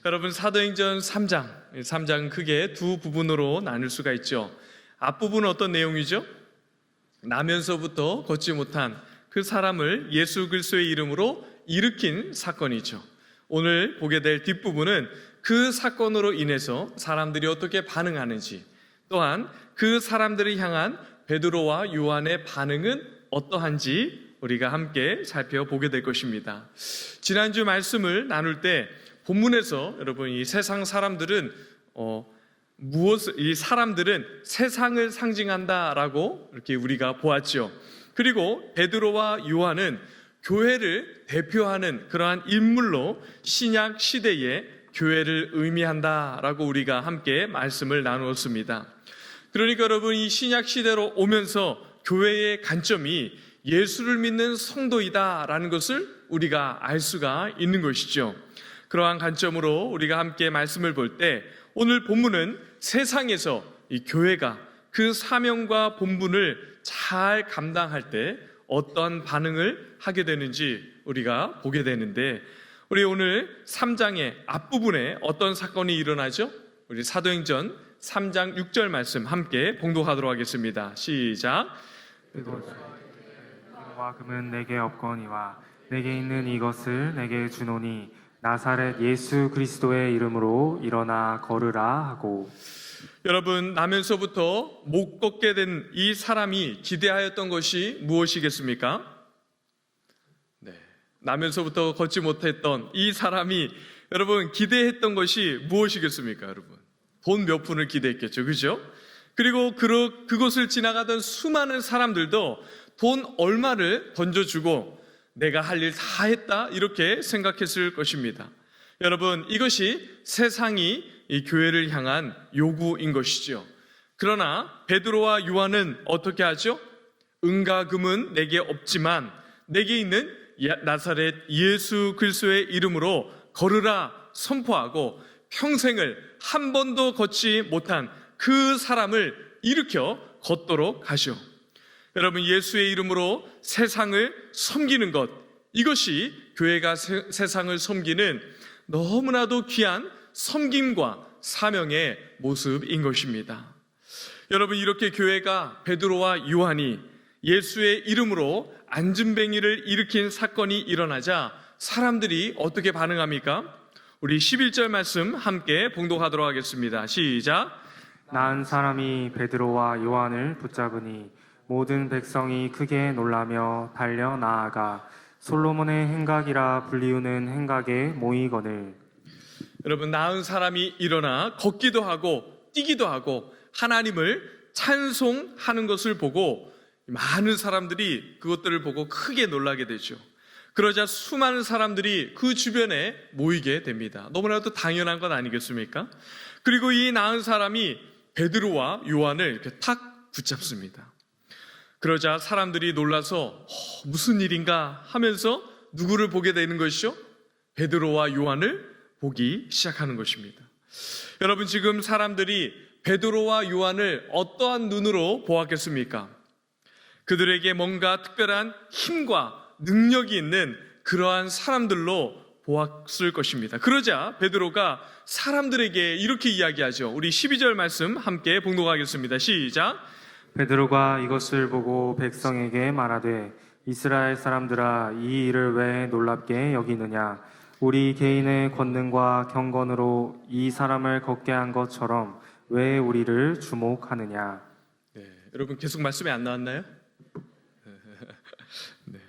여러분, 사도행전 3장 크게 두 부분으로 나눌 수가 있죠. 앞부분은 어떤 내용이죠? 나면서부터 걷지 못한 그 사람을 예수 그리스도의 이름으로 일으킨 사건이죠. 오늘 보게 될 뒷부분은 그 사건으로 인해서 사람들이 어떻게 반응하는지, 또한 그 사람들을 향한 베드로와 요한의 반응은 어떠한지 우리가 함께 살펴보게 될 것입니다. 지난주 말씀을 나눌 때 본문에서 여러분, 이 세상 사람들은 이 사람들은 세상을 상징한다라고 이렇게 우리가 보았죠. 그리고 베드로와 요한은 교회를 대표하는 그러한 인물로 신약 시대의 교회를 의미한다라고 우리가 함께 말씀을 나누었습니다. 그러니까 여러분, 이 신약 시대로 오면서 교회의 관점이 예수를 믿는 성도이다라는 것을 우리가 알 수가 있는 것이죠. 그러한 관점으로 우리가 함께 말씀을 볼 때 오늘 본문은 세상에서 이 교회가 그 사명과 본분을 잘 감당할 때 어떠한 반응을 하게 되는지 우리가 보게 되는데, 우리 오늘 3장의 앞부분에 어떤 사건이 일어나죠? 우리 사도행전 3장 6절 말씀 함께 봉독하도록 하겠습니다. 시작. 금과 금은 내게 없거니와 내게 있는 이것을 내게 주노니 나사렛 예수 그리스도의 이름으로 일어나 걸으라 하고. 여러분, 나면서부터 못 걷게 된 이 사람이 기대하였던 것이 무엇이겠습니까? 나면서부터 걷지 못했던 이 사람이 여러분 기대했던 것이 무엇이겠습니까? 여러분, 돈 몇 푼을 기대했겠죠, 그죠? 그리고 그곳을 지나가던 수많은 사람들도 돈 얼마를 던져주고 내가 할 일 다 했다 이렇게 생각했을 것입니다. 여러분, 이것이 세상이 이 교회를 향한 요구인 것이죠. 그러나 베드로와 요한은 어떻게 하죠? 은과 금은 내게 없지만 내게 있는 나사렛 예수 그리스도의 이름으로 걸으라 선포하고 평생을 한 번도 걷지 못한 그 사람을 일으켜 걷도록 하죠. 여러분, 예수의 이름으로 세상을 섬기는 것, 이것이 교회가 세상을 섬기는 너무나도 귀한 섬김과 사명의 모습인 것입니다. 여러분, 이렇게 교회가 베드로와 요한이 예수의 이름으로 안진뱅이를 일으킨 사건이 일어나자 사람들이 어떻게 반응합니까? 우리 11절 말씀 함께 봉독하도록 하겠습니다. 시작. 나은 사람이 베드로와 요한을 붙잡으니 모든 백성이 크게 놀라며 달려 나아가 솔로몬의 행각이라 불리우는 행각에 모이거늘. 여러분, 나은 사람이 일어나 걷기도 하고 뛰기도 하고 하나님을 찬송하는 것을 보고 많은 사람들이 그것들을 보고 크게 놀라게 되죠. 그러자 수많은 사람들이 그 주변에 모이게 됩니다. 너무나도 당연한 것 아니겠습니까? 그리고 이 나은 사람이 베드로와 요한을 이렇게 탁 붙잡습니다. 그러자 사람들이 놀라서 무슨 일인가 하면서 누구를 보게 되는 것이죠? 베드로와 요한을 보기 시작하는 것입니다. 여러분, 지금 사람들이 베드로와 요한을 어떠한 눈으로 보았겠습니까? 그들에게 뭔가 특별한 힘과 능력이 있는 그러한 사람들로 보았을 것입니다. 그러자 베드로가 사람들에게 이렇게 이야기하죠. 우리 12절 말씀 함께 봉독하겠습니다. 시작. 베드로가 이것을 보고 백성에게 말하되 이스라엘 사람들아, 이 일을 왜 놀랍게 여기느냐? 우리 개인의 권능과 경건으로 이 사람을 걷게 한 것처럼 왜 우리를 주목하느냐? 네, 여러분, 계속 말씀이 안 나왔나요? 네.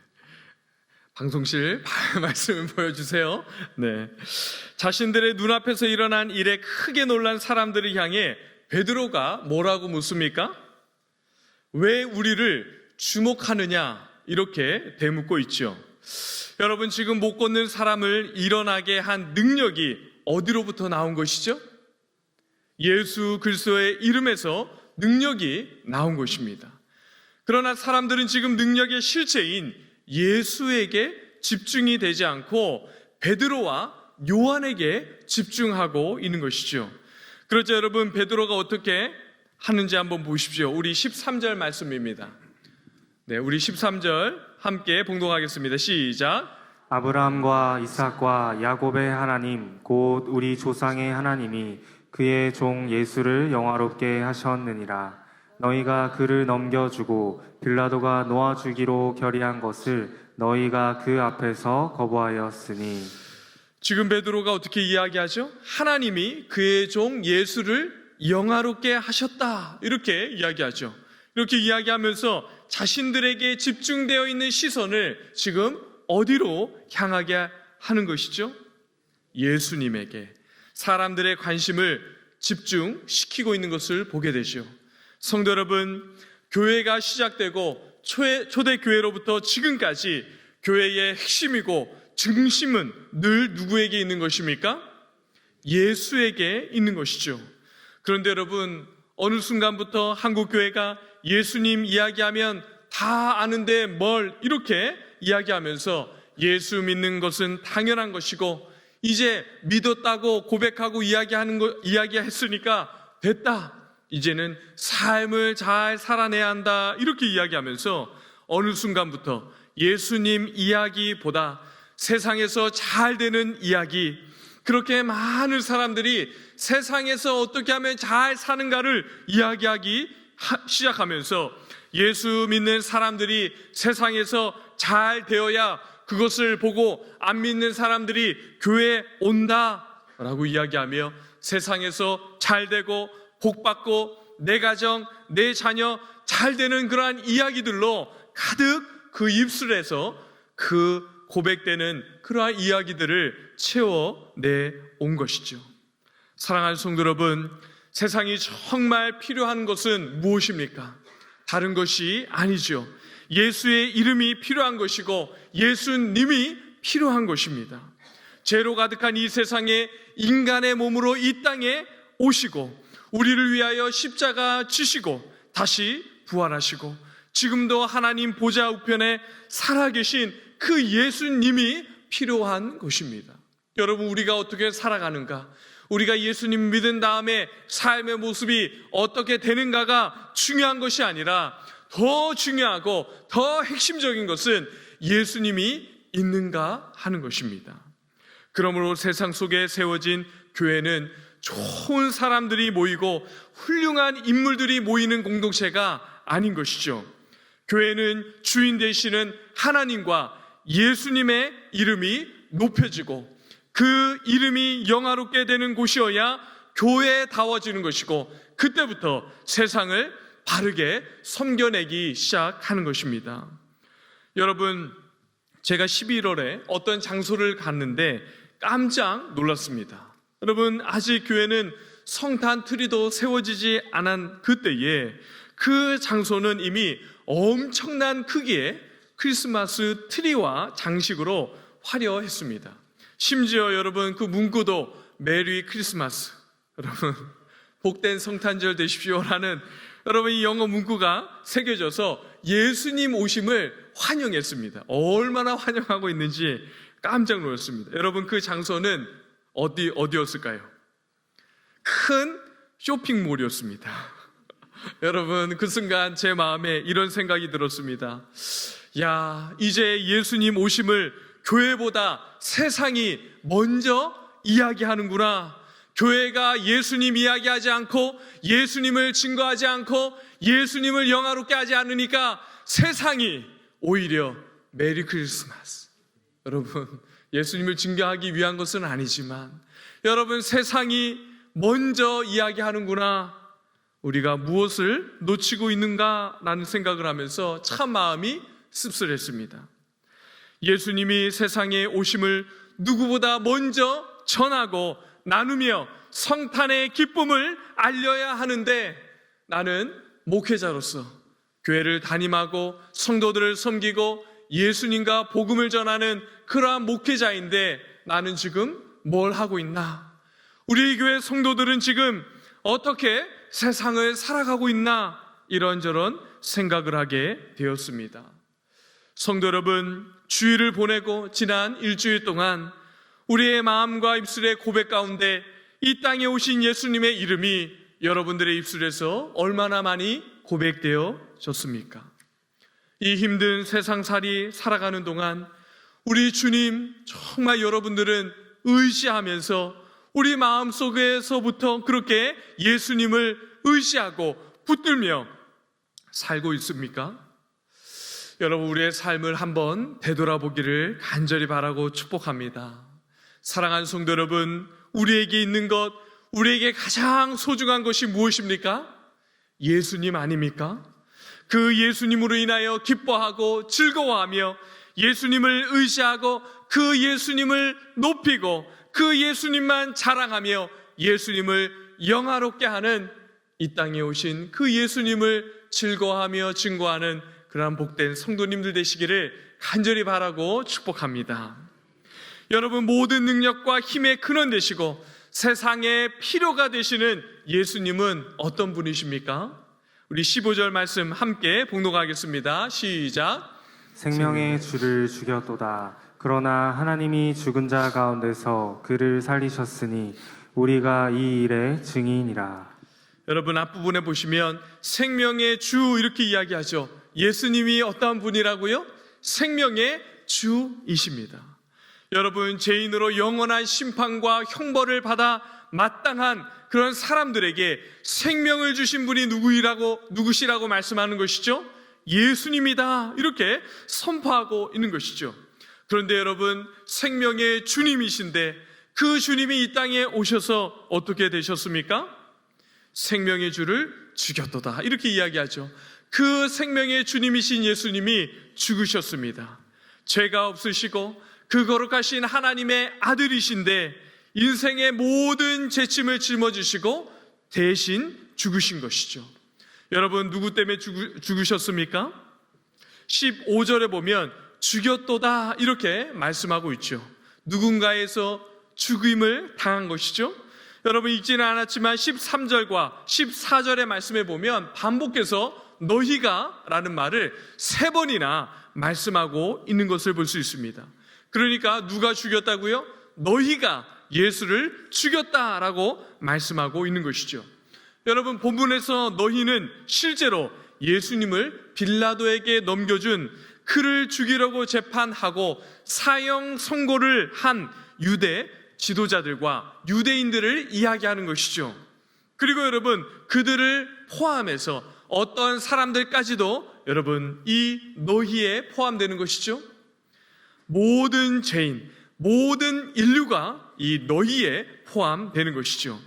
방송실 말씀을 보여주세요. 네. 자신들의 눈앞에서 일어난 일에 크게 놀란 사람들을 향해 베드로가 뭐라고 묻습니까? 왜 우리를 주목하느냐? 이렇게 되묻고 있죠. 여러분, 지금 못 걷는 사람을 일어나게 한 능력이 어디로부터 나온 것이죠? 예수 그리스도의 이름에서 능력이 나온 것입니다. 그러나 사람들은 지금 능력의 실체인 예수에게 집중이 되지 않고 베드로와 요한에게 집중하고 있는 것이죠. 그렇죠. 여러분, 베드로가 어떻게 하는지 한번 보십시오. 우리 13절 말씀입니다. 네, 우리 13절 함께 봉독하겠습니다. 시작. 아브라함과 이삭과 야곱의 하나님 곧 우리 조상의 하나님이 그의 종 예수를 영화롭게 하셨느니라. 너희가 그를 넘겨주고 빌라도가 놓아주기로 결의한 것을 너희가 그 앞에서 거부하였으니. 지금 베드로가 어떻게 이야기하죠? 하나님이 그의 종 예수를 영화롭게 하셨다, 이렇게 이야기하죠. 이렇게 이야기하면서 자신들에게 집중되어 있는 시선을 지금 어디로 향하게 하는 것이죠? 예수님에게 사람들의 관심을 집중시키고 있는 것을 보게 되죠. 성도 여러분, 교회가 시작되고 초대교회로부터 지금까지 교회의 핵심이고 중심은 늘 누구에게 있는 것입니까? 예수에게 있는 것이죠. 그런데 여러분, 어느 순간부터 한국교회가 예수님 이야기하면 다 아는데 뭘 이렇게 이야기하면서 예수 믿는 것은 당연한 것이고 이제 믿었다고 고백하고 이야기했으니까 됐다, 이제는 삶을 잘 살아내야 한다, 이렇게 이야기하면서 어느 순간부터 예수님 이야기보다 세상에서 잘 되는 이야기, 그렇게 많은 사람들이 세상에서 어떻게 하면 잘 사는가를 이야기하기 시작하면서 예수 믿는 사람들이 세상에서 잘 되어야 그것을 보고 안 믿는 사람들이 교회에 온다라고 이야기하며 세상에서 잘 되고 복받고 내 가정, 내 자녀 잘 되는 그러한 이야기들로 가득 그 입술에서 그 고백되는 그러한 이야기들을 채워내 온 것이죠. 사랑하는 성도 여러분, 세상이 정말 필요한 것은 무엇입니까? 다른 것이 아니죠. 예수의 이름이 필요한 것이고 예수님이 필요한 것입니다. 죄로 가득한 이 세상에 인간의 몸으로 이 땅에 오시고 우리를 위하여 십자가 지시고 다시 부활하시고 지금도 하나님 보좌 우편에 살아계신 그 예수님이 필요한 것입니다. 여러분, 우리가 어떻게 살아가는가, 우리가 예수님 믿은 다음에 삶의 모습이 어떻게 되는가가 중요한 것이 아니라 더 중요하고 더 핵심적인 것은 예수님이 있는가 하는 것입니다. 그러므로 세상 속에 세워진 교회는 좋은 사람들이 모이고 훌륭한 인물들이 모이는 공동체가 아닌 것이죠. 교회는 주인 되시는 하나님과 예수님의 이름이 높여지고 그 이름이 영화롭게 되는 곳이어야 교회다워지는 것이고 그때부터 세상을 바르게 섬겨내기 시작하는 것입니다. 여러분, 제가 11월에 어떤 장소를 갔는데 깜짝 놀랐습니다. 여러분, 아직 교회는 성탄 트리도 세워지지 않은 그때에 그 장소는 이미 엄청난 크기의 크리스마스 트리와 장식으로 화려했습니다. 심지어 여러분, 그 문구도 메리 크리스마스, 여러분 복된 성탄절 되십시오라는 여러분 이 영어 문구가 새겨져서 예수님 오심을 환영했습니다. 얼마나 환영하고 있는지 깜짝 놀랐습니다. 여러분, 그 장소는 어디였을까요? 큰 쇼핑몰이었습니다. 여러분, 그 순간 제 마음에 이런 생각이 들었습니다. 야, 이제 예수님 오심을 교회보다 세상이 먼저 이야기하는구나. 교회가 예수님 이야기하지 않고 예수님을 증거하지 않고 예수님을 영화롭게 하지 않으니까 세상이 오히려 메리 크리스마스. 여러분, 예수님을 증거하기 위한 것은 아니지만 여러분, 세상이 먼저 이야기하는구나. 우리가 무엇을 놓치고 있는가라는 생각을 하면서 참 마음이 씁쓸했습니다. 예수님이 세상에 오심을 누구보다 먼저 전하고 나누며 성탄의 기쁨을 알려야 하는데 나는 목회자로서 교회를 담임하고 성도들을 섬기고 예수님과 복음을 전하는 그러한 목회자인데 나는 지금 뭘 하고 있나? 우리 교회 성도들은 지금 어떻게 세상을 살아가고 있나? 이런저런 생각을 하게 되었습니다. 성도 여러분, 주일을 보내고 지난 일주일 동안 우리의 마음과 입술의 고백 가운데 이 땅에 오신 예수님의 이름이 여러분들의 입술에서 얼마나 많이 고백되어졌습니까? 이 힘든 세상살이 살아가는 동안 우리 주님 정말 여러분들은 의지하면서 우리 마음속에서부터 그렇게 예수님을 의지하고 붙들며 살고 있습니까? 여러분, 우리의 삶을 한번 되돌아보기를 간절히 바라고 축복합니다. 사랑하는 성도 여러분, 우리에게 있는 것, 우리에게 가장 소중한 것이 무엇입니까? 예수님 아닙니까? 그 예수님으로 인하여 기뻐하고 즐거워하며 예수님을 의지하고 그 예수님을 높이고 그 예수님만 자랑하며 예수님을 영화롭게 하는 이 땅에 오신 그 예수님을 즐거워하며 증거하는 그러한 복된 성도님들 되시기를 간절히 바라고 축복합니다. 여러분, 모든 능력과 힘의 근원 되시고 세상의 필요가 되시는 예수님은 어떤 분이십니까? 우리 15절 말씀 함께 봉독하겠습니다. 시작. 생명의 주를 죽였도다. 그러나 하나님이 죽은 자 가운데서 그를 살리셨으니 우리가 이 일의 증인이라. 여러분, 앞부분에 보시면 생명의 주 이렇게 이야기하죠. 예수님이 어떠한 분이라고요? 생명의 주이십니다. 여러분, 죄인으로 영원한 심판과 형벌을 받아 마땅한 그런 사람들에게 생명을 주신 분이 누구시라고 말씀하는 것이죠? 예수님이다, 이렇게 선포하고 있는 것이죠. 그런데 여러분, 생명의 주님이신데 그 주님이 이 땅에 오셔서 어떻게 되셨습니까? 생명의 주를 죽였도다, 이렇게 이야기하죠. 그 생명의 주님이신 예수님이 죽으셨습니다. 죄가 없으시고 그 거룩하신 하나님의 아들이신데 인생의 모든 죄짐을 짊어지시고 대신 죽으신 것이죠. 여러분, 누구 때문에 죽으셨습니까? 15절에 보면 죽였도다 이렇게 말씀하고 있죠. 누군가에서 죽임을 당한 것이죠. 여러분, 읽지는 않았지만 13절과 14절의 말씀에 보면 반복해서 너희가 라는 말을 3번이나 말씀하고 있는 것을 볼 수 있습니다. 그러니까 누가 죽였다고요? 너희가 예수를 죽였다라고 말씀하고 있는 것이죠. 여러분, 본문에서 너희는 실제로 예수님을 빌라도에게 넘겨준 그를 죽이려고 재판하고 사형 선고를 한 유대 지도자들과 유대인들을 이야기하는 것이죠. 그리고 여러분, 그들을 포함해서 어떤 사람들까지도 여러분 이 너희에 포함되는 것이죠. 모든 죄인, 모든 인류가 이 너희에 포함되는 것이죠.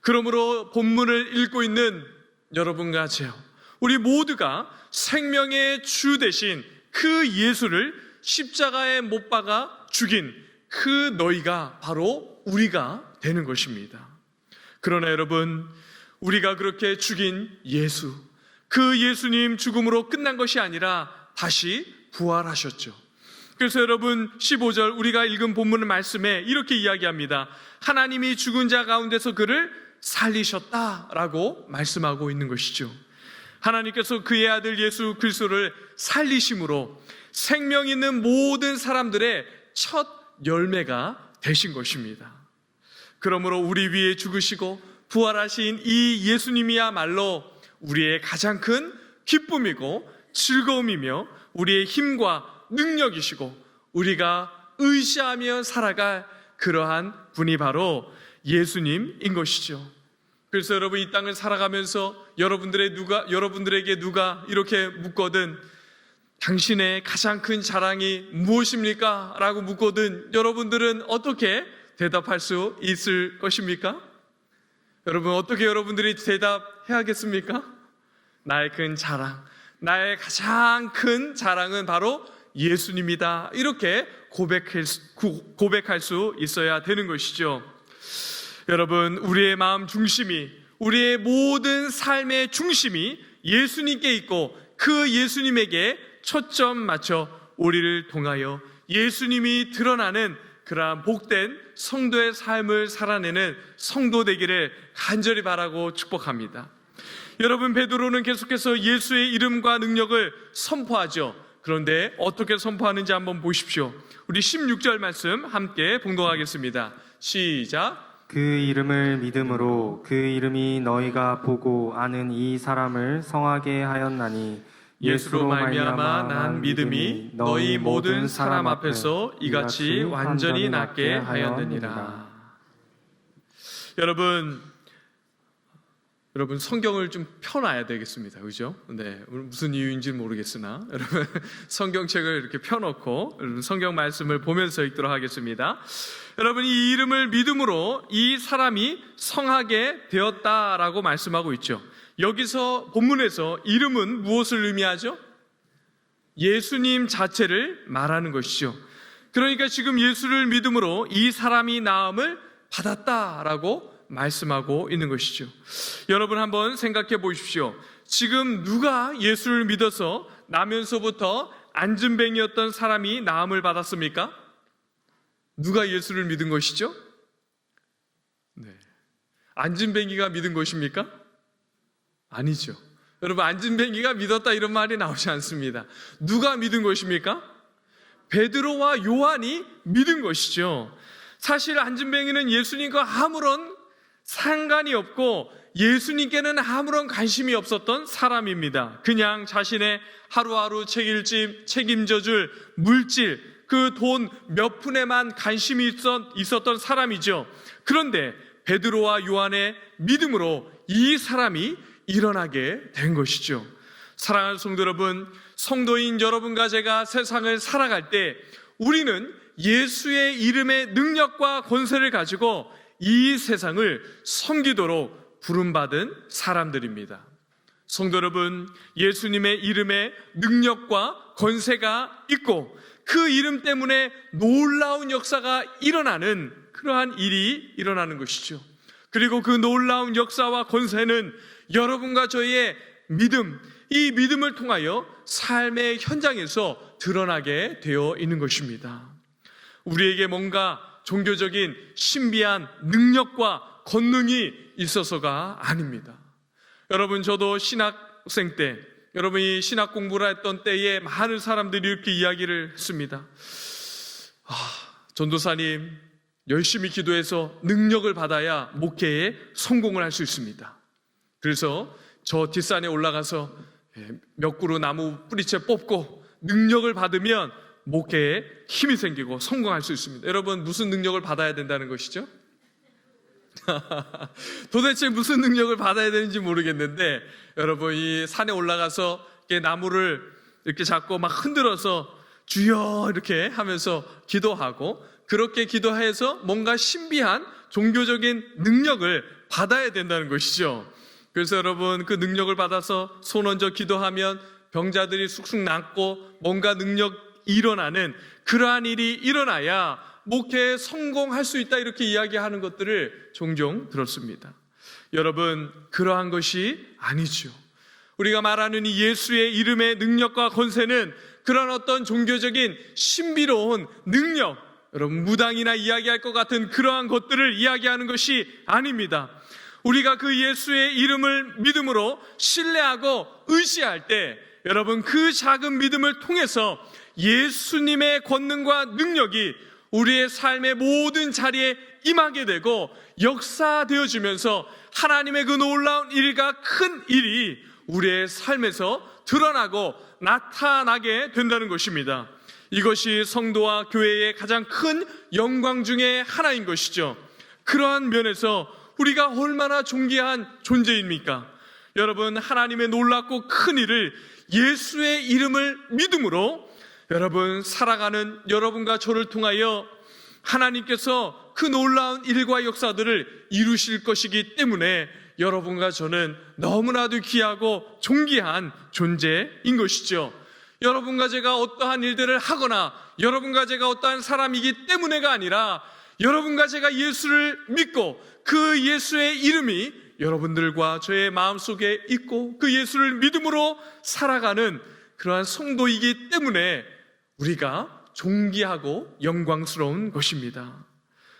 그러므로 본문을 읽고 있는 여러분과 저요, 우리 모두가 생명의 주 대신 그 예수를 십자가에 못 박아 죽인 그 너희가 바로 우리가 되는 것입니다. 그러나 여러분, 우리가 그렇게 죽인 예수, 그 예수님 죽음으로 끝난 것이 아니라 다시 부활하셨죠. 그래서 여러분, 15절 우리가 읽은 본문 말씀에 이렇게 이야기합니다. 하나님이 죽은 자 가운데서 그를 살리셨다라고 말씀하고 있는 것이죠. 하나님께서 그의 아들 예수 그리스도를 살리심으로 생명 있는 모든 사람들의 첫 열매가 되신 것입니다. 그러므로 우리 위에 죽으시고 부활하신 이 예수님이야말로 우리의 가장 큰 기쁨이고 즐거움이며 우리의 힘과 능력이시고 우리가 의지하며 살아갈 그러한 분이 바로 예수님인 것이죠. 그래서 여러분, 이 땅을 살아가면서 여러분들에게 누가 이렇게 묻거든 당신의 가장 큰 자랑이 무엇입니까? 라고 묻거든 여러분들은 어떻게 대답할 수 있을 것입니까? 여러분, 어떻게 여러분들이 대답해야겠습니까? 나의 큰 자랑, 나의 가장 큰 자랑은 바로 예수님이다, 이렇게 고백할 수 있어야 되는 것이죠. 여러분, 우리의 마음 중심이, 우리의 모든 삶의 중심이 예수님께 있고 그 예수님에게 초점 맞춰 우리를 통하여 예수님이 드러나는 그러한 복된 성도의 삶을 살아내는 성도 되기를 간절히 바라고 축복합니다. 여러분, 베드로는 계속해서 예수의 이름과 능력을 선포하죠. 그런데 어떻게 선포하는지 한번 보십시오. 우리 16절 말씀 함께 봉독하겠습니다. 시작. 그 이름을 믿음으로 그 이름이 너희가 보고 아는 이 사람을 성하게 하였나니 예수로 말미암아 난 믿음이 너희 모든 사람 앞에서 이같이 완전히 낫게 하였느니라. 여러분 성경을 좀 펴놔야 되겠습니다. 그죠? 네, 무슨 이유인지 모르겠으나 여러분 성경책을 이렇게 펴놓고 여러분 성경 말씀을 보면서 읽도록 하겠습니다. 여러분 이 이름을 믿음으로 이 사람이 성하게 되었다라고 말씀하고 있죠. 여기서 본문에서 이름은 무엇을 의미하죠? 예수님 자체를 말하는 것이죠. 그러니까 지금 예수를 믿음으로 이 사람이 나음을 받았다라고 말씀하고 있는 것이죠. 여러분 한번 생각해 보십시오. 지금 누가 예수를 믿어서 나면서부터 안진뱅이였던 사람이 나음을 받았습니까? 누가 예수를 믿은 것이죠? 네. 안진뱅이가 믿은 것입니까? 아니죠. 여러분 안진뱅이가 믿었다 이런 말이 나오지 않습니다. 누가 믿은 것입니까? 베드로와 요한이 믿은 것이죠. 사실 안진뱅이는 예수님과 아무런 상관이 없고 예수님께는 아무런 관심이 없었던 사람입니다. 그냥 자신의 하루하루 책임져줄 물질, 그 돈 몇 푼에만 관심이 있었던 사람이죠. 그런데 베드로와 요한의 믿음으로 이 사람이 일어나게 된 것이죠. 사랑하는 성도 여러분, 성도인 여러분과 제가 세상을 살아갈 때 우리는 예수의 이름의 능력과 권세를 가지고 이 세상을 섬기도록 부름받은 사람들입니다. 성도 여러분, 예수님의 이름에 능력과 권세가 있고 그 이름 때문에 놀라운 역사가 일어나는 그러한 일이 일어나는 것이죠. 그리고 그 놀라운 역사와 권세는 여러분과 저의 믿음, 이 믿음을 통하여 삶의 현장에서 드러나게 되어 있는 것입니다. 우리에게 뭔가 종교적인 신비한 능력과 권능이 있어서가 아닙니다. 여러분 저도 신학생 때, 여러분이 신학 공부를 했던 때에 많은 사람들이 이렇게 이야기를 했습니다. 전도사님, 열심히 기도해서 능력을 받아야 목회에 성공을 할 수 있습니다. 그래서 저 뒷산에 올라가서 몇 그루 나무 뿌리채 뽑고 능력을 받으면 목회에 힘이 생기고 성공할 수 있습니다. 여러분 무슨 능력을 받아야 된다는 것이죠? 도대체 무슨 능력을 받아야 되는지 모르겠는데 여러분 이 산에 올라가서 이렇게 나무를 이렇게 잡고 막 흔들어서 주여 이렇게 하면서 기도하고 그렇게 기도해서 뭔가 신비한 종교적인 능력을 받아야 된다는 것이죠. 그래서 여러분 그 능력을 받아서 손 얹어 기도하면 병자들이 쑥쑥 낫고 뭔가 능력 일어나는 그러한 일이 일어나야 목회에 성공할 수 있다 이렇게 이야기하는 것들을 종종 들었습니다. 여러분 그러한 것이 아니죠. 우리가 말하는 이 예수의 이름의 능력과 권세는 그런 어떤 종교적인 신비로운 능력, 여러분 무당이나 이야기할 것 같은 그러한 것들을 이야기하는 것이 아닙니다. 우리가 그 예수의 이름을 믿음으로 신뢰하고 의지할 때 여러분 그 작은 믿음을 통해서 예수님의 권능과 능력이 우리의 삶의 모든 자리에 임하게 되고 역사되어지면서 하나님의 그 놀라운 일과 큰 일이 우리의 삶에서 드러나고 나타나게 된다는 것입니다. 이것이 성도와 교회의 가장 큰 영광 중에 하나인 것이죠. 그러한 면에서 우리가 얼마나 존귀한 존재입니까? 여러분 하나님의 놀랍고 큰 일을 예수의 이름을 믿음으로 여러분 살아가는 여러분과 저를 통하여 하나님께서 그 놀라운 일과 역사들을 이루실 것이기 때문에 여러분과 저는 너무나도 귀하고 존귀한 존재인 것이죠. 여러분과 제가 어떠한 일들을 하거나 여러분과 제가 어떠한 사람이기 때문에가 아니라 여러분과 제가 예수를 믿고 그 예수의 이름이 여러분들과 저의 마음속에 있고 그 예수를 믿음으로 살아가는 그러한 성도이기 때문에 우리가 존귀하고 영광스러운 것입니다.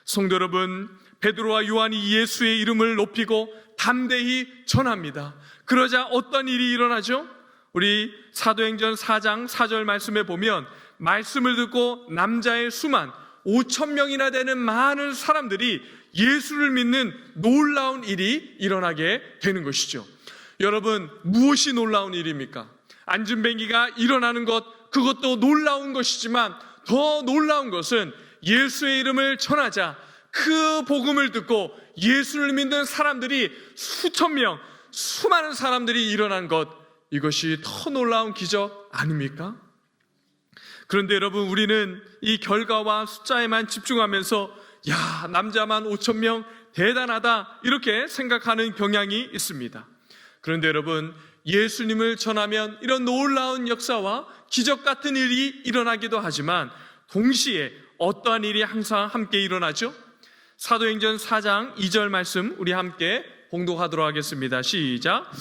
성도 여러분, 베드로와 요한이 예수의 이름을 높이고 담대히 전합니다. 그러자 어떤 일이 일어나죠? 우리 사도행전 4장 4절 말씀에 보면 말씀을 듣고 남자의 수만 5,000명이나 되는 많은 사람들이 예수를 믿는 놀라운 일이 일어나게 되는 것이죠. 여러분 무엇이 놀라운 일입니까? 안진뱅이가 일어나는 것, 그것도 놀라운 것이지만 더 놀라운 것은 예수의 이름을 전하자 그 복음을 듣고 예수를 믿는 사람들이 수천 명, 수많은 사람들이 일어난 것, 이것이 더 놀라운 기적 아닙니까? 그런데 여러분, 우리는 이 결과와 숫자에만 집중하면서 야, 남자만 5천 명 대단하다 이렇게 생각하는 경향이 있습니다. 그런데 여러분, 예수님을 전하면 이런 놀라운 역사와 기적 같은 일이 일어나기도 하지만 동시에 어떠한 일이 항상 함께 일어나죠? 사도행전 4장 2절 말씀 우리 함께 봉독하도록 하겠습니다. 시작.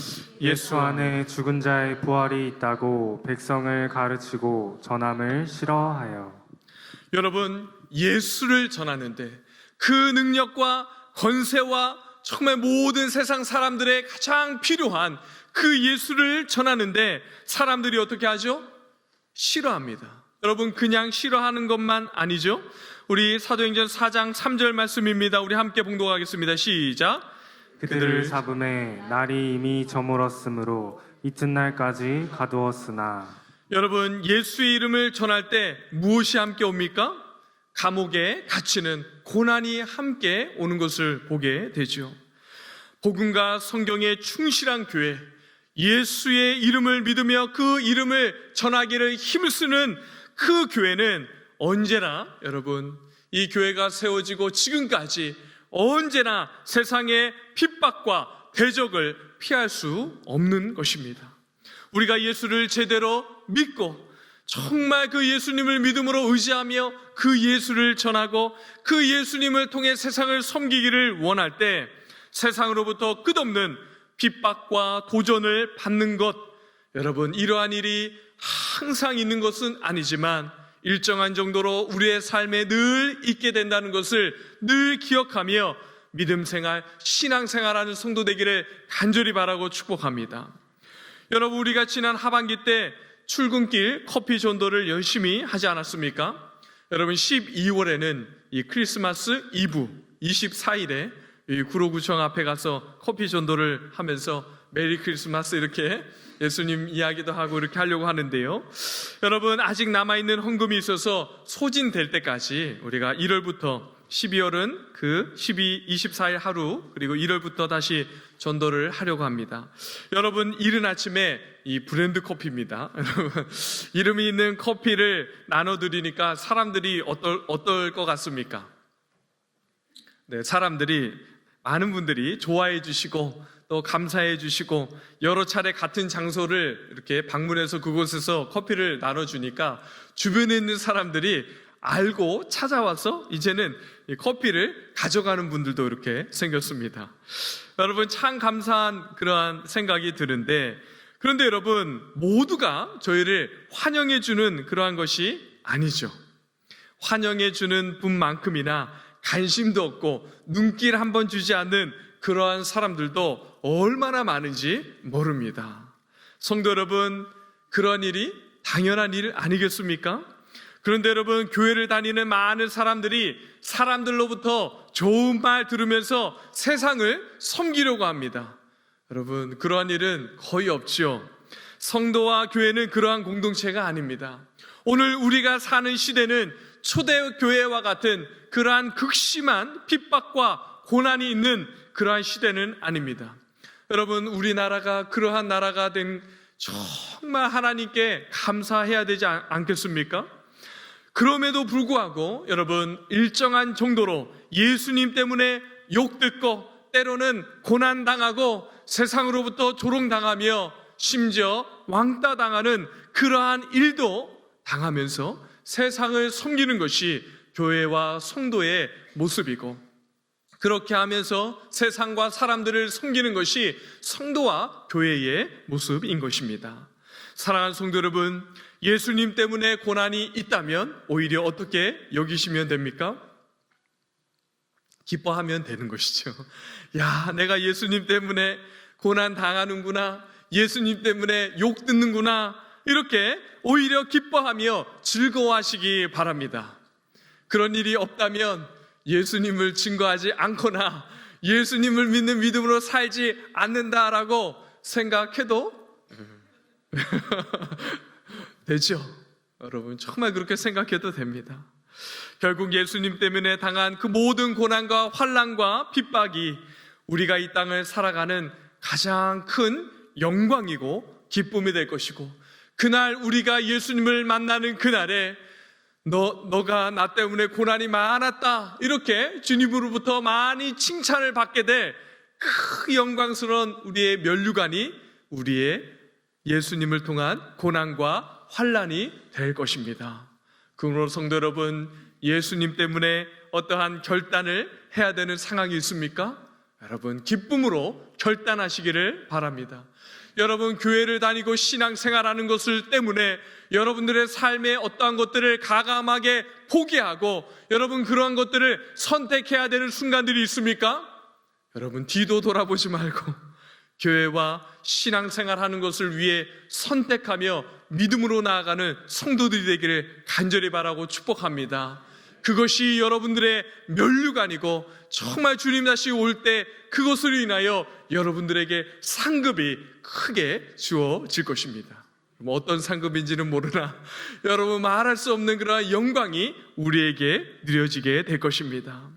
예수 안에 죽은 자의 부활이 있다고 백성을 가르치고 전함을 싫어하여. 여러분, 예수를 전하는데 그 능력과 권세와 정말 모든 세상 사람들의 가장 필요한 그 예수를 전하는데 사람들이 어떻게 하죠? 싫어합니다. 여러분, 그냥 싫어하는 것만 아니죠. 우리 사도행전 4장 3절 말씀입니다. 우리 함께 봉독하겠습니다. 시작. 그들을 잡음에 날이 이미 저물었으므로 이튿날까지 가두었으나. 여러분, 예수의 이름을 전할 때 무엇이 함께 옵니까? 감옥에 갇히는 고난이 함께 오는 것을 보게 되죠. 복음과 성경에 충실한 교회, 예수의 이름을 믿으며 그 이름을 전하기를 힘쓰는 그 교회는 언제나 여러분, 이 교회가 세워지고 지금까지 언제나 세상의 핍박과 대적을 피할 수 없는 것입니다. 우리가 예수를 제대로 믿고 정말 그 예수님을 믿음으로 의지하며 그 예수를 전하고 그 예수님을 통해 세상을 섬기기를 원할 때 세상으로부터 끝없는 핍박과 도전을 받는 것, 여러분, 이러한 일이 항상 있는 것은 아니지만 일정한 정도로 우리의 삶에 늘 있게 된다는 것을 늘 기억하며 믿음 생활, 신앙 생활하는 성도 되기를 간절히 바라고 축복합니다. 여러분, 우리가 지난 하반기 때 출근길 커피 전도를 열심히 하지 않았습니까? 여러분, 12월에는 이 크리스마스 이브 24일에 이 구로구청 앞에 가서 커피 전도를 하면서 메리 크리스마스 이렇게 예수님 이야기도 하고 이렇게 하려고 하는데요. 여러분, 아직 남아있는 헌금이 있어서 소진될 때까지 우리가 1월부터 12월은 그 24일 하루, 그리고 1월부터 다시 전도를 하려고 합니다. 여러분, 이른 아침에 이 브랜드 커피입니다. 여러분, 이름이 있는 커피를 나눠드리니까 사람들이 어떨 것 같습니까? 네, 사람들이, 많은 분들이 좋아해 주시고 또 감사해 주시고 여러 차례 같은 장소를 이렇게 방문해서 그곳에서 커피를 나눠주니까 주변에 있는 사람들이 알고 찾아와서 이제는 이 커피를 가져가는 분들도 이렇게 생겼습니다. 여러분, 참 감사한 그러한 생각이 드는데, 그런데 여러분, 모두가 저희를 환영해 주는 그러한 것이 아니죠. 환영해 주는 분만큼이나 관심도 없고 눈길 한번 주지 않는 그러한 사람들도 얼마나 많은지 모릅니다. 성도 여러분, 그런 일이 당연한 일 아니겠습니까? 그런데 여러분, 교회를 다니는 많은 사람들이 사람들로부터 좋은 말 들으면서 세상을 섬기려고 합니다. 여러분, 그러한 일은 거의 없죠. 성도와 교회는 그러한 공동체가 아닙니다. 오늘 우리가 사는 시대는 초대교회와 같은 그러한 극심한 핍박과 고난이 있는 그러한 시대는 아닙니다. 여러분, 우리나라가 그러한 나라가 된 정말 하나님께 감사해야 되지 않겠습니까? 그럼에도 불구하고 여러분, 일정한 정도로 예수님 때문에 욕듣고 때로는 고난당하고 세상으로부터 조롱당하며 심지어 왕따당하는 그러한 일도 당하면서 세상을 섬기는 것이 교회와 성도의 모습이고, 그렇게 하면서 세상과 사람들을 섬기는 것이 성도와 교회의 모습인 것입니다. 사랑하는 성도 여러분, 예수님 때문에 고난이 있다면 오히려 어떻게 여기시면 됩니까? 기뻐하면 되는 것이죠. 야, 내가 예수님 때문에 고난 당하는구나, 예수님 때문에 욕 듣는구나, 이렇게 오히려 기뻐하며 즐거워하시기 바랍니다. 그런 일이 없다면 예수님을 증거하지 않거나 예수님을 믿는 믿음으로 살지 않는다라고 생각해도 되죠? 여러분 정말 그렇게 생각해도 됩니다. 결국 예수님 때문에 당한 그 모든 고난과 환난과 핍박이 우리가 이 땅을 살아가는 가장 큰 영광이고 기쁨이 될 것이고, 그날 우리가 예수님을 만나는 그날에 너가 나 때문에 고난이 많았다, 이렇게 주님으로부터 많이 칭찬을 받게 될 그 영광스러운 우리의 면류관이 우리의 예수님을 통한 고난과 환난이 될 것입니다. 그러므로 성도 여러분, 예수님 때문에 어떠한 결단을 해야 되는 상황이 있습니까? 여러분 기쁨으로 결단하시기를 바랍니다. 여러분 교회를 다니고 신앙생활하는 것을 때문에 여러분들의 삶의 어떠한 것들을 가감하게 포기하고 여러분 그러한 것들을 선택해야 되는 순간들이 있습니까? 여러분 뒤도 돌아보지 말고 교회와 신앙생활하는 것을 위해 선택하며 믿음으로 나아가는 성도들이 되기를 간절히 바라고 축복합니다. 그것이 여러분들의 면류관이고 정말 주님 다시 올 때 그것으로 인하여 여러분들에게 상급이 크게 주어질 것입니다. 어떤 상급인지는 모르나 여러분 말할 수 없는 그런 영광이 우리에게 누려지게 될 것입니다.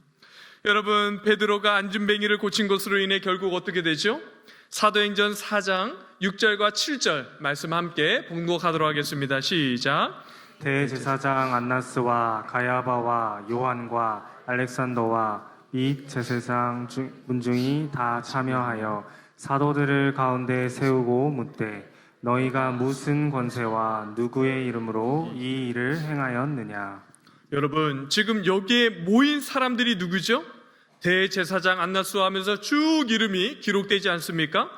여러분 베드로가 안진뱅이를 고친 것으로 인해 결국 어떻게 되죠? 사도행전 4장 6절과 7절 말씀 함께 봉독하도록 하겠습니다. 시작. 대제사장 안나스와 가야바와 요한과 알렉산더와 및 제사장 문중이 다 참여하여 사도들을 가운데 세우고 묻되 너희가 무슨 권세와 누구의 이름으로 이 일을 행하였느냐. 여러분 지금 여기에 모인 사람들이 누구죠? 대제사장 안나스와 하면서 쭉 이름이 기록되지 않습니까?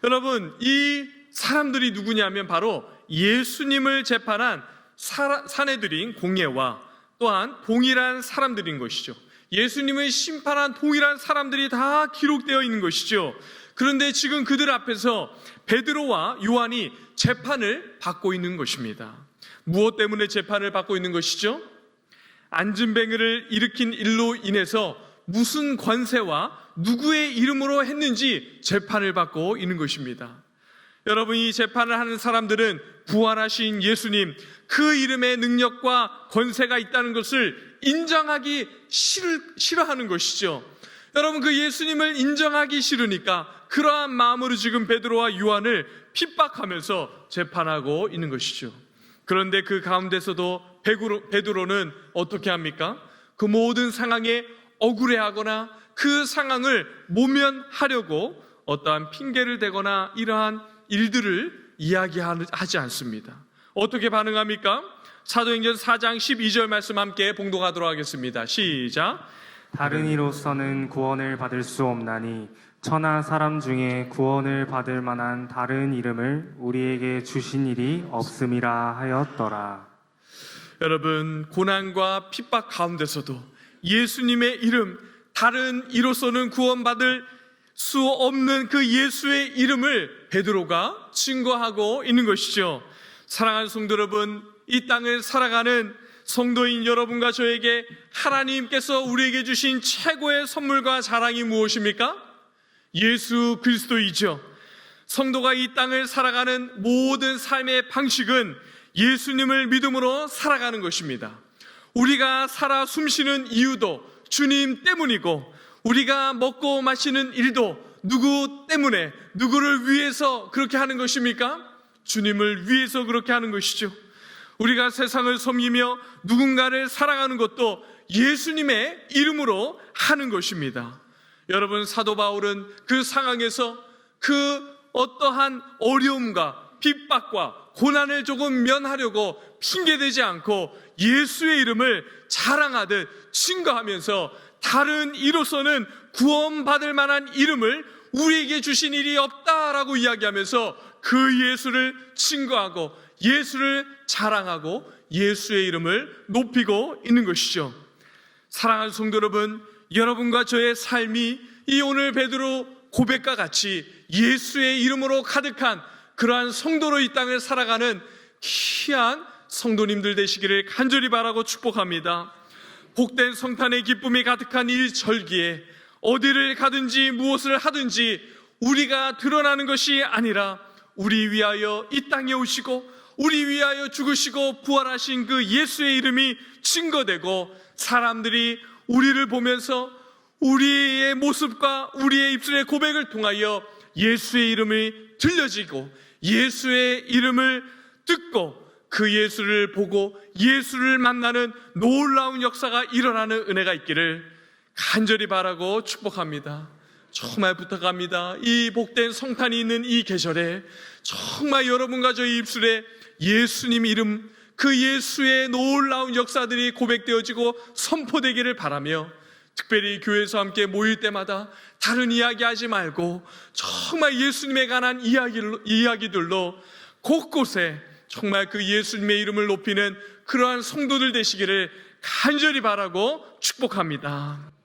여러분 이 사람들이 누구냐면 바로 예수님을 재판한 사내들인 공예와 또한 동일한 사람들인 것이죠. 예수님을 심판한 동일한 사람들이 다 기록되어 있는 것이죠. 그런데 지금 그들 앞에서 베드로와 요한이 재판을 받고 있는 것입니다. 무엇 때문에 재판을 받고 있는 것이죠? 안진뱅이를 일으킨 일로 인해서 무슨 권세와 누구의 이름으로 했는지 재판을 받고 있는 것입니다. 여러분 이 재판을 하는 사람들은 부활하신 예수님 그 이름의 능력과 권세가 있다는 것을 인정하기 싫어하는 것이죠. 여러분 그 예수님을 인정하기 싫으니까 그러한 마음으로 지금 베드로와 요한을 핍박하면서 재판하고 있는 것이죠. 그런데 그 가운데서도 베드로는 어떻게 합니까? 그 모든 상황에 억울해하거나 그 상황을 모면하려고 어떠한 핑계를 대거나 이러한 일들을 이야기하지 않습니다. 어떻게 반응합니까? 사도행전 4장 12절 말씀 함께 봉독하도록 하겠습니다. 시작. 다른 이로서는 구원을 받을 수 없나니 천하 사람 중에 구원을 받을 만한 다른 이름을 우리에게 주신 일이 없음이라 하였더라. 여러분 고난과 핍박 가운데서도 예수님의 이름, 다른 이로서는 구원받을 수 없는 그 예수의 이름을 베드로가 증거하고 있는 것이죠. 사랑하는 성도 여러분, 이 땅을 살아가는 성도인 여러분과 저에게 하나님께서 우리에게 주신 최고의 선물과 자랑이 무엇입니까? 예수 그리스도이죠. 성도가 이 땅을 살아가는 모든 삶의 방식은 예수님을 믿음으로 살아가는 것입니다. 우리가 살아 숨쉬는 이유도 주님 때문이고 우리가 먹고 마시는 일도 누구 때문에, 누구를 위해서 그렇게 하는 것입니까? 주님을 위해서 그렇게 하는 것이죠. 우리가 세상을 섬기며 누군가를 사랑하는 것도 예수님의 이름으로 하는 것입니다. 여러분 사도 바울은 그 상황에서 그 어떠한 어려움과 핍박과 고난을 조금 면하려고 핑계대지 않고 예수의 이름을 자랑하듯 증거하면서 다른 이로서는 구원받을 만한 이름을 우리에게 주신 일이 없다라고 이야기하면서 그 예수를 증거하고 예수를 자랑하고 예수의 이름을 높이고 있는 것이죠. 사랑하는 성도 여러분, 여러분과 저의 삶이 이 오늘 베드로 고백과 같이 예수의 이름으로 가득한 그러한 성도로 이 땅을 살아가는 귀한 성도님들 되시기를 간절히 바라고 축복합니다. 복된 성탄의 기쁨이 가득한 이 절기에 어디를 가든지 무엇을 하든지 우리가 드러나는 것이 아니라 우리 위하여 이 땅에 오시고 우리 위하여 죽으시고 부활하신 그 예수의 이름이 증거되고 사람들이 우리를 보면서 우리의 모습과 우리의 입술의 고백을 통하여 예수의 이름이 들려지고 예수의 이름을 듣고 그 예수를 보고 예수를 만나는 놀라운 역사가 일어나는 은혜가 있기를 간절히 바라고 축복합니다. 정말 부탁합니다. 이 복된 성탄이 있는 이 계절에 정말 여러분과 저희 입술에 예수님 이름, 그 예수의 놀라운 역사들이 고백되어지고 선포되기를 바라며 특별히 교회에서 함께 모일 때마다 다른 이야기 하지 말고 정말 예수님에 관한 이야기들로 곳곳에 정말 그 예수님의 이름을 높이는 그러한 성도들 되시기를 간절히 바라고 축복합니다.